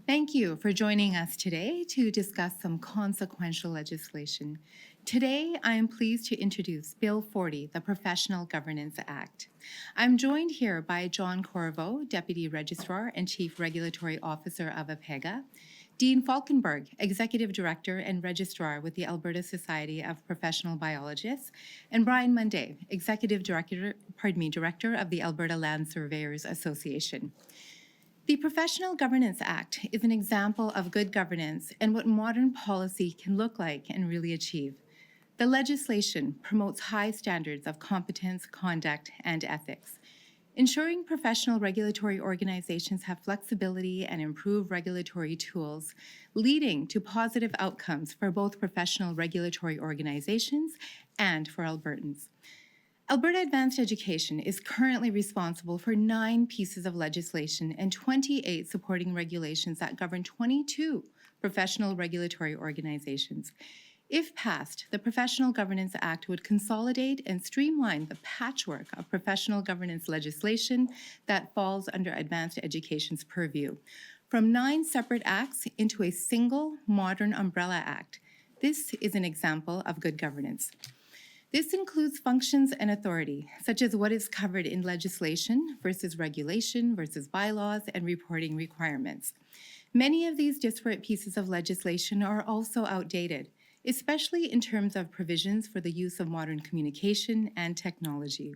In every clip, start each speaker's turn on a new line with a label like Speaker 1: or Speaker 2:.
Speaker 1: Thank you for joining us today to discuss some consequential legislation. Today, I am pleased to introduce Bill 40, the Professional Governance Act. I'm joined here by John Corvo, Deputy Registrar and Chief Regulatory Officer of APEGA, Dean Falkenberg, Executive Director and Registrar with the Alberta Society of Professional Biologists, and Brian Munday, Executive Director of the Alberta Land Surveyors Association. The Professional Governance Act is an example of good governance and what modern policy can look like and really achieve. The legislation promotes high standards of competence, conduct, and ethics, ensuring professional regulatory organizations have flexibility and improved regulatory tools, leading to positive outcomes for both professional regulatory organizations and for Albertans. Alberta Advanced Education is currently responsible for 9 pieces of legislation and 28 supporting regulations that govern 22 professional regulatory organizations. If passed, the Professional Governance Act would consolidate and streamline the patchwork of professional governance legislation that falls under advanced education's purview, from 9 separate acts into a single modern umbrella act. This is an example of good governance. This includes functions and authority, such as what is covered in legislation versus regulation versus bylaws and reporting requirements. Many of these disparate pieces of legislation are also outdated, especially in terms of provisions for the use of modern communication and technology.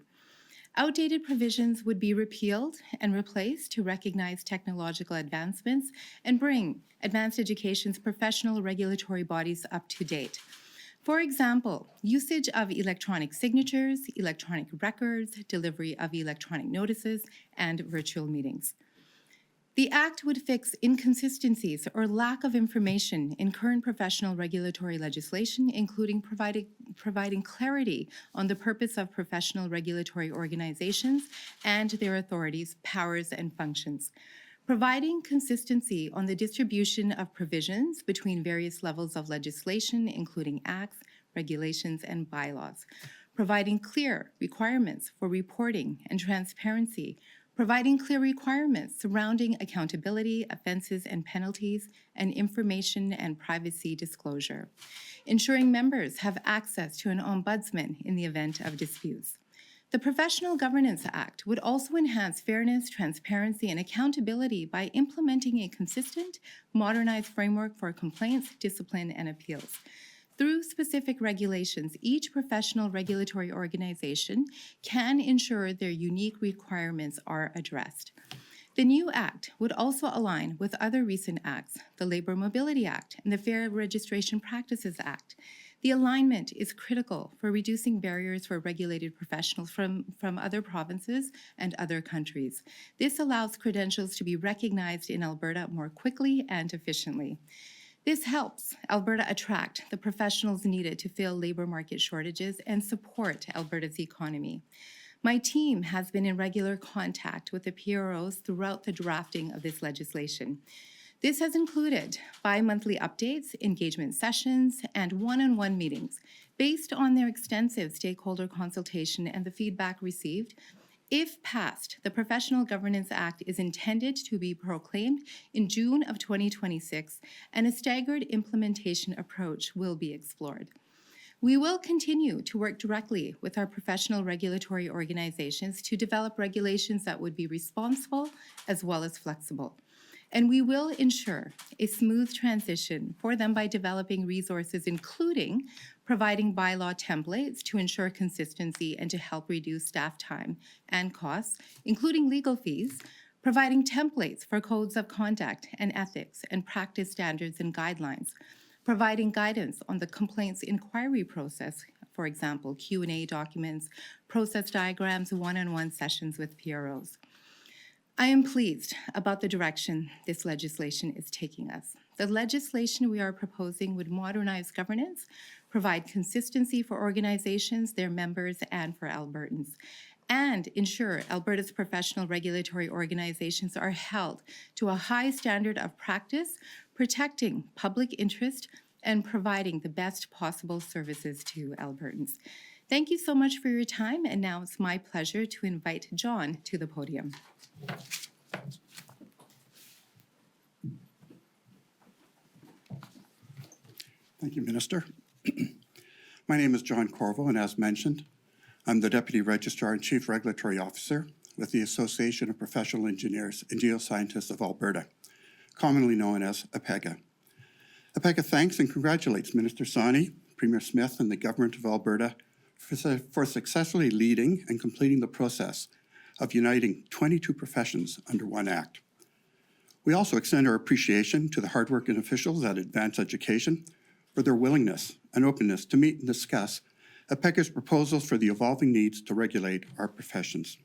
Speaker 1: Outdated provisions would be repealed and replaced to recognize technological advancements and bring advanced education's professional regulatory bodies up to date. For example, usage of electronic signatures, electronic records, delivery of electronic notices, and virtual meetings. The Act would fix inconsistencies or lack of information in current professional regulatory legislation, including providing clarity on the purpose of professional regulatory organizations and their authorities, powers, and functions. Providing consistency on the distribution of provisions between various levels of legislation, including acts, regulations, and bylaws. Providing clear requirements for reporting and transparency. Providing clear requirements surrounding accountability, offenses and penalties, and information and privacy disclosure. Ensuring members have access to an ombudsman in the event of disputes. The Professional Governance Act would also enhance fairness, transparency, and accountability by implementing a consistent, modernized framework for complaints, discipline, and appeals. Through specific regulations, each professional regulatory organization can ensure their unique requirements are addressed. The new Act would also align with other recent acts, the Labour Mobility Act and the Fair Registration Practices Act. The alignment is critical for reducing barriers for regulated professionals from other provinces and other countries. This allows credentials to be recognized in Alberta more quickly and efficiently. This helps Alberta attract the professionals needed to fill labor market shortages and support Alberta's economy. My team has been in regular contact with the PROs throughout the drafting of this legislation. This has included bi-monthly updates, engagement sessions, and one-on-one meetings. Based on their extensive stakeholder consultation and the feedback received, if passed, the Professional Governance Act is intended to be proclaimed in June of 2026, and a staggered implementation approach will be explored. We will continue to work directly with our professional regulatory organizations to develop regulations that would be responsible as well as flexible. And we will ensure a smooth transition for them by developing resources, including providing bylaw templates to ensure consistency and to help reduce staff time and costs, including legal fees, providing templates for codes of conduct and ethics and practice standards and guidelines, providing guidance on the complaints inquiry process, for example, Q&A documents, process diagrams, one-on-one sessions with PROs. I am pleased about the direction this legislation is taking us. The legislation we are proposing would modernize governance, provide consistency for organizations, their members, and for Albertans, and ensure Alberta's professional regulatory organizations are held to a high standard of practice, protecting public interest and providing the best possible services to Albertans. Thank you so much for your time, and now it's my pleasure to invite John to the podium.
Speaker 2: Thank you, Minister. My name is John Corvo, and as mentioned, I'm the Deputy Registrar and Chief Regulatory Officer with the Association of Professional Engineers and Geoscientists of Alberta, commonly known as APEGA. APEGA thanks and congratulates Minister Sawhney, Premier Smith, and the Government of Alberta for successfully leading and completing the process of uniting 22 professions under one act. We also extend our appreciation to the hardworking officials at Advanced Education for their willingness and openness to meet and discuss APEGA's proposals for the evolving needs to regulate our professions.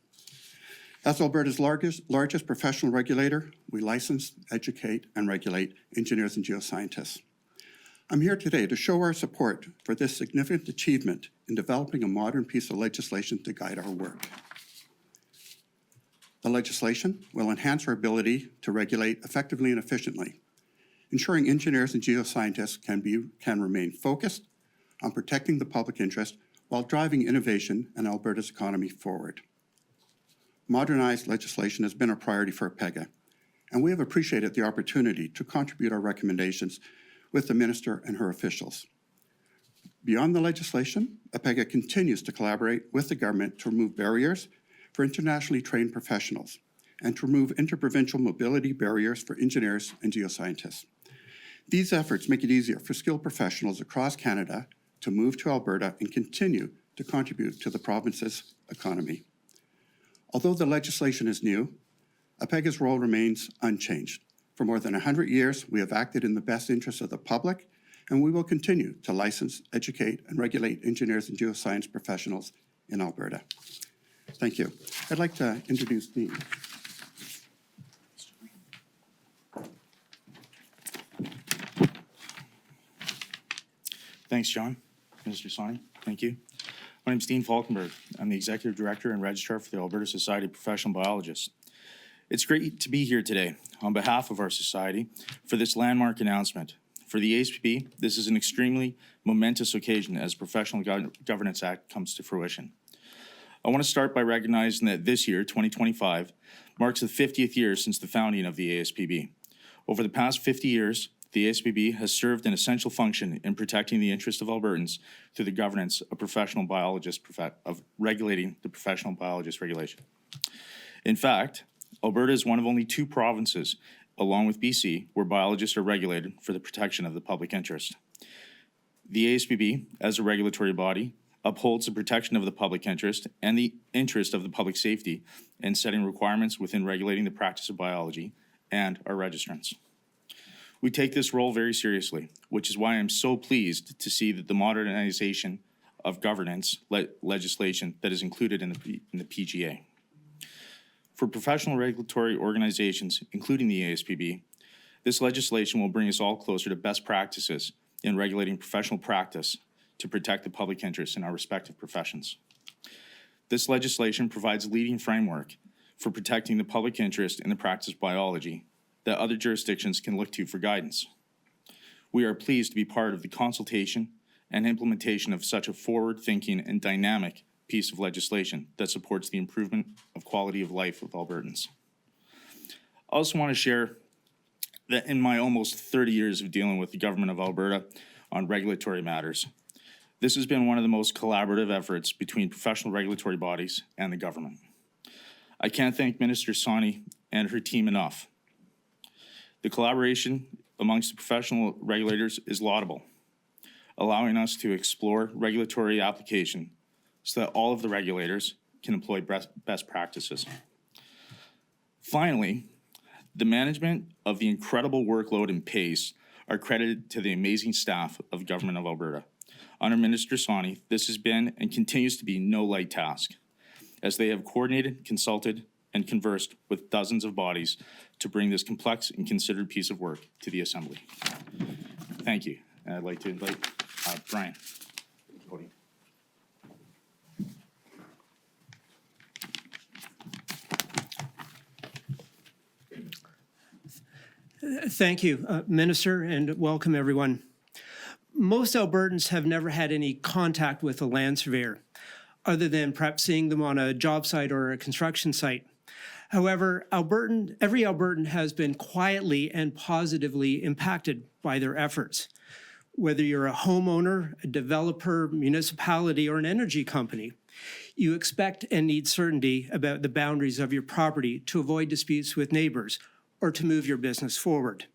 Speaker 2: As Alberta's largest professional regulator, we license, educate, and regulate engineers and geoscientists. I'm here today to show our support for this significant achievement in developing a modern piece of legislation to guide our work. The legislation will enhance our ability to regulate effectively and efficiently, ensuring engineers and geoscientists can remain focused on protecting the public interest while driving innovation and Alberta's economy forward. Modernized legislation has been a priority for APEGA, and we have appreciated the opportunity to contribute our recommendations with the Minister and her officials. Beyond the legislation, APEGA continues to collaborate with the government to remove barriers for internationally trained professionals and to remove interprovincial mobility barriers for engineers and geoscientists. These efforts make it easier for skilled professionals across Canada to move to Alberta and continue to contribute to the province's economy. Although the legislation is new, APEGA's role remains unchanged. For more than 100 years, we have acted in the best interest of the public, and we will continue to license, educate, and regulate engineers and geoscience professionals in Alberta. Thank you. I'd like to introduce Dean.
Speaker 3: Thanks, John. Minister Sawhney, thank you. My name is Dean Falkenberg. I'm the Executive Director and Registrar for the Alberta Society of Professional Biologists. It's great to be here today on behalf of our society for this landmark announcement. For the ASPB, this is an extremely momentous occasion as Professional Governance Act comes to fruition. I want to start by recognizing that this year, 2025, marks the 50th year since the founding of the ASPB. Over the past 50 years, the ASPB has served an essential function in protecting the interests of Albertans through the governance of regulating the professional biologist regulation. In fact, Alberta is one of only 2 provinces, along with BC, where biologists are regulated for the protection of the public interest. The ASPB, as a regulatory body, upholds the protection of the public interest and the interest of the public safety in setting requirements within regulating the practice of biology and our registrants. We take this role very seriously, which is why I'm so pleased to see that the modernization of governance legislation that is included in the PGA. For professional regulatory organizations, including the ASPB, this legislation will bring us all closer to best practices in regulating professional practice to protect the public interest in our respective professions. This legislation provides a leading framework for protecting the public interest in the practice of biology that other jurisdictions can look to for guidance. We are pleased to be part of the consultation and implementation of such a forward-thinking and dynamic piece of legislation that supports the improvement of quality of life of Albertans. I also want to share that in my almost 30 years of dealing with the Government of Alberta on regulatory matters, this has been one of the most collaborative efforts between professional regulatory bodies and the government. I can't thank Minister Sawhney and her team enough. The collaboration amongst the professional regulators is laudable, allowing us to explore regulatory application so that all of the regulators can employ best practices. Finally, the management of the incredible workload and pace are credited to the amazing staff of the Government of Alberta. Under Minister Sawhney, this has been and continues to be no light task, as they have coordinated, consulted, and conversed with dozens of bodies to bring this complex and considered piece of work to the Assembly. Thank you. And I'd like to invite Brian.
Speaker 4: Thank you, Minister, and welcome everyone. Most Albertans have never had any contact with a land surveyor, other than perhaps seeing them on a job site or a construction site. However, every Albertan has been quietly and positively impacted by their efforts. Whether you're a homeowner, a developer, municipality, or an energy company, you expect and need certainty about the boundaries of your property to avoid disputes with neighbors or to move your business forward.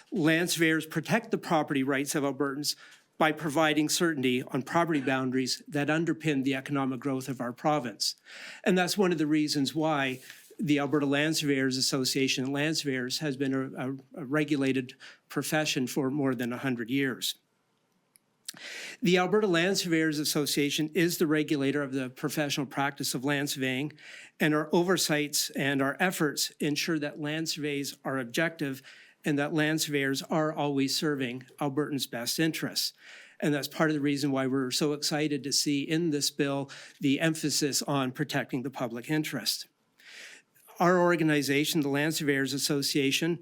Speaker 4: Land surveyors protect the property rights of Albertans by providing certainty on property boundaries that underpin the economic growth of our province. And that's one of the reasons why the Alberta Land Surveyors Association and Land Surveyors has been a regulated profession for more than 100 years. The Alberta Land Surveyors Association is the regulator of the professional practice of land surveying, and our oversights and our efforts ensure that land surveys are objective and that land surveyors are always serving Albertans' best interests. And that's part of the reason why we're so excited to see in this bill the emphasis on protecting the public interest. Our organization, the Land Surveyors Association,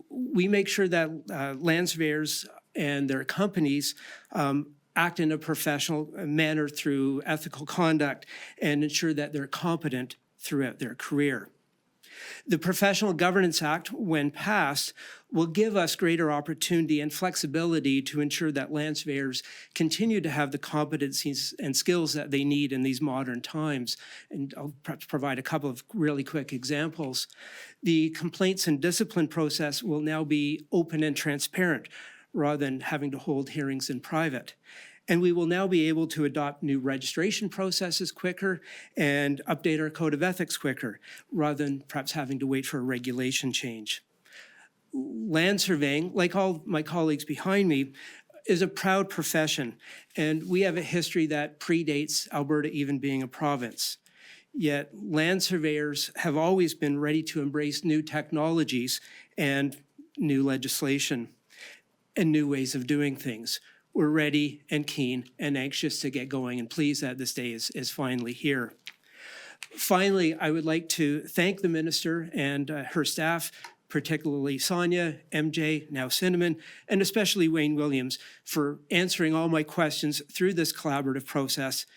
Speaker 4: we make sure that land surveyors and their companies act in a professional manner through ethical conduct and ensure that they're competent throughout their career. The Professional Governance Act, when passed, will give us greater opportunity and flexibility to ensure that land surveyors continue to have the competencies and skills that they need in these modern times. And I'll perhaps provide a couple of really quick examples. The complaints and discipline process will now be open and transparent rather than having to hold hearings in private. And we will now be able to adopt new registration processes quicker and update our code of ethics quicker, rather than perhaps having to wait for a regulation change. Land surveying, like all my colleagues behind me, is a proud profession, and we have a history that predates Alberta even being a province. Yet land surveyors have always been ready to embrace new technologies and new legislation and new ways of doing things. We're ready and keen and anxious to get going and pleased that this day is finally here. Finally, I would like to thank the minister and her staff, particularly Sonia, MJ, now Cinnamon, and especially Wayne Williams for answering all my questions through this collaborative process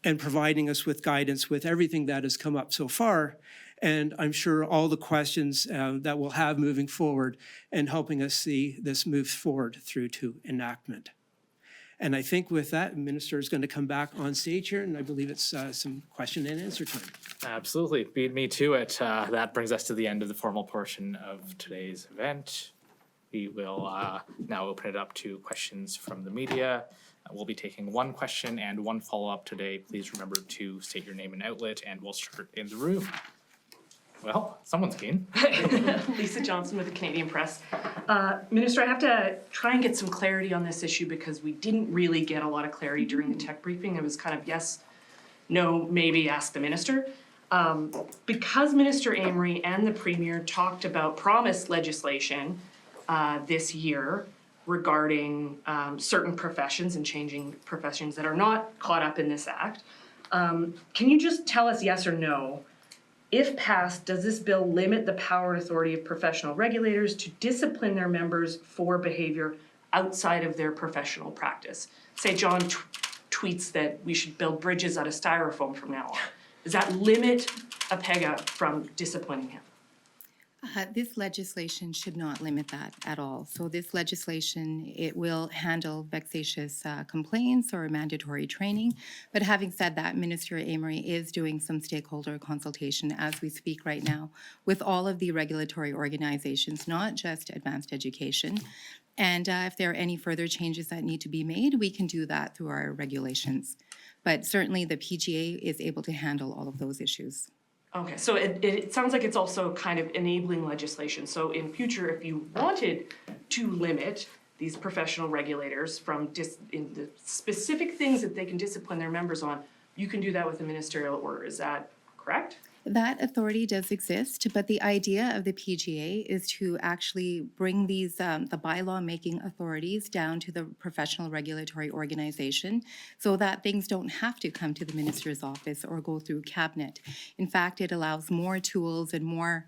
Speaker 4: and providing us with guidance with everything that has come up so far. And I'm sure all the questions that we'll have moving forward and helping us see this move forward through to enactment. And I think with that, the minister is going to come back on stage here, and I believe it's some question and answer time.
Speaker 5: Absolutely. Beat me to it. That brings us to the end of the formal portion of today's event. We will now open it up to questions from the media. We'll be taking one question and one follow-up today. Please remember to state your name and outlet, and we'll start in the room. Well, someone's keen.
Speaker 6: Lisa Johnson with the Canadian Press. Minister, I have to try and get some clarity on this issue because we didn't really get a lot of clarity during the tech briefing. It was kind of yes, no, maybe, ask the minister. Because Minister Amory and the Premier talked about promised legislation this year regarding certain professions and changing professions that are not caught up in this act, can you just tell us yes or no? If passed, does this bill limit the power and authority of professional regulators to discipline their members for behavior outside of their professional practice? Say John tweets that we should build bridges out of styrofoam from now on. Does that limit a PEGA from disciplining him?
Speaker 1: This legislation should not limit that at all. So this legislation, it will handle vexatious complaints or mandatory training. But having said that, Minister Amory is doing some stakeholder consultation as we speak right now with all of the regulatory organizations, not just Advanced Education. And if there are any further changes that need to be made, we can do that through our regulations. But certainly the PGA is able to handle all of those issues.
Speaker 6: Okay, so it sounds like it's also kind of enabling legislation. So in future, if you wanted to limit these professional regulators from in the specific things that they can discipline their members on, you can do that with a ministerial order. Is that correct?
Speaker 1: That authority does exist, but the idea of the PGA is to actually bring these, the bylaw making authorities down to the professional regulatory organization so that things don't have to come to the minister's office or go through cabinet. In fact, it allows more tools and more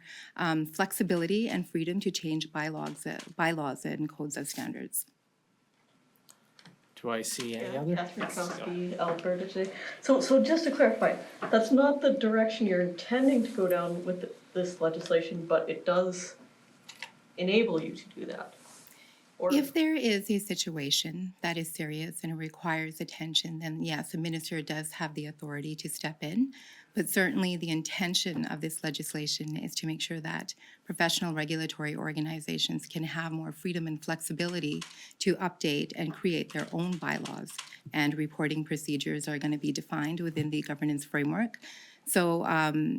Speaker 1: flexibility and freedom to change bylaws and codes of standards.
Speaker 5: Do I see any other?
Speaker 7: Catherine Crosby, Alberta today. So just to clarify, that's not the direction you're intending to go down with this legislation, but it does enable you to do that. Or
Speaker 1: If there is a situation that is serious and it requires attention, then yes, the minister does have the authority to step in. But certainly the intention of this legislation is to make sure that professional regulatory organizations can have more freedom and flexibility to update and create their own bylaws. And reporting procedures are going to be defined within the governance framework. So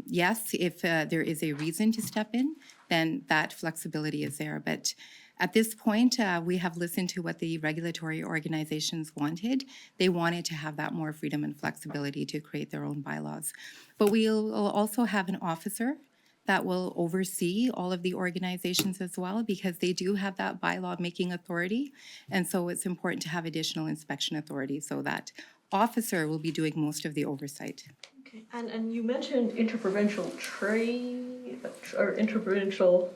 Speaker 1: yes, if there is a reason to step in, then that flexibility is there. But at this point, we have listened to what the regulatory organizations wanted. They wanted to have that more freedom and flexibility to create their own bylaws. But we'll also have an officer that will oversee all of the organizations as well, because they do have that bylaw making authority. And so it's important to have additional inspection authority, so that officer will be doing most of the oversight.
Speaker 7: okay. And you mentioned interprovincial trade or interprovincial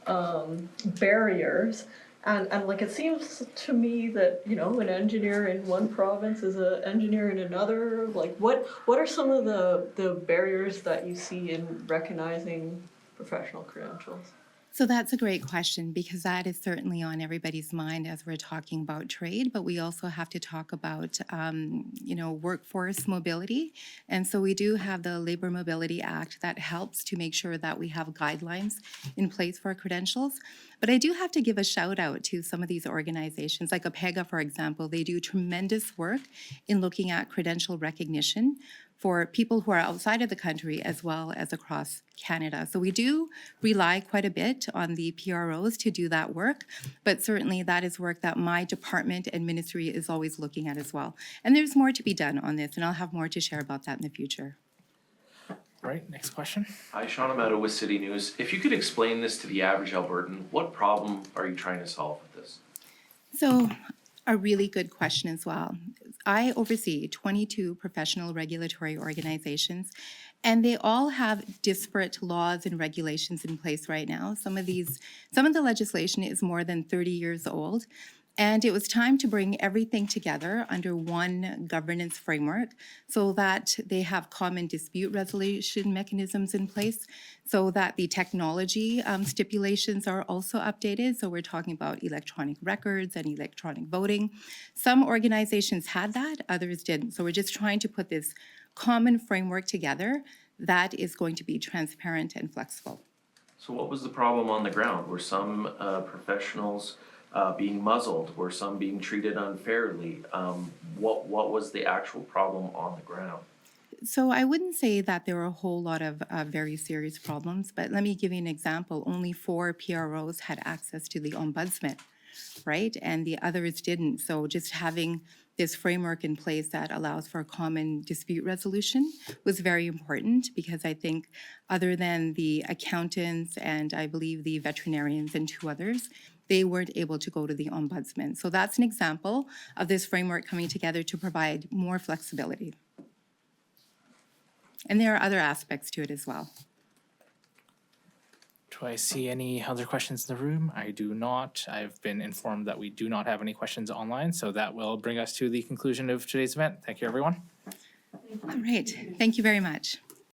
Speaker 7: barriers. And like, it seems to me that, you know, an engineer in one province is an engineer in another. Like, what are some of the barriers that you see in recognizing professional credentials?
Speaker 1: So that's a great question, because that is certainly on everybody's mind as we're talking about trade, but we also have to talk about, workforce mobility. And so we do have the Labor Mobility Act that helps to make sure that we have guidelines in place for credentials. But I do have to give a shout out to some of these organizations, like APEGA, for example. They do tremendous work in looking at credential recognition for people who are outside of the country as well as across Canada. So we do rely quite a bit on the PROs to do that work, but certainly that is work that my department and ministry is always looking at as well. And there's more to be done on this, and I'll have more to share about that in the future.
Speaker 5: All right, next question.
Speaker 8: Hi, Sean Amato with City News. If you could explain this to the average Albertan, what problem are you trying to solve with this?
Speaker 1: So a really good question as well. I oversee 22 professional regulatory organizations, and they all have disparate laws and regulations in place right now. Some of the legislation is more than 30 years old, and it was time to bring everything together under one governance framework so that they have common dispute resolution mechanisms in place, so that the technology stipulations are also updated. So we're talking about electronic records and electronic voting. Some organizations had that, others didn't. So we're just trying to put this common framework together that is going to be transparent and flexible.
Speaker 8: So what was the problem on the ground? Were some professionals being muzzled? Were some being treated unfairly? What was the actual problem on the ground?
Speaker 1: So I wouldn't say that there were a whole lot of very serious problems, but let me give you an example. Only 4 PROs had access to the ombudsman, right? And the others didn't. So just having this framework in place that allows for common dispute resolution was very important, because I think other than the accountants and I believe the veterinarians and 2 others, they weren't able to go to the ombudsman. So that's an example of this framework coming together to provide more flexibility. And there are other aspects to it as well.
Speaker 5: Do I see any other questions in the room? I do not. I've been informed that we do not have any questions online, so that will bring us to the conclusion of today's event. Thank you, everyone.
Speaker 1: All right, thank you very much.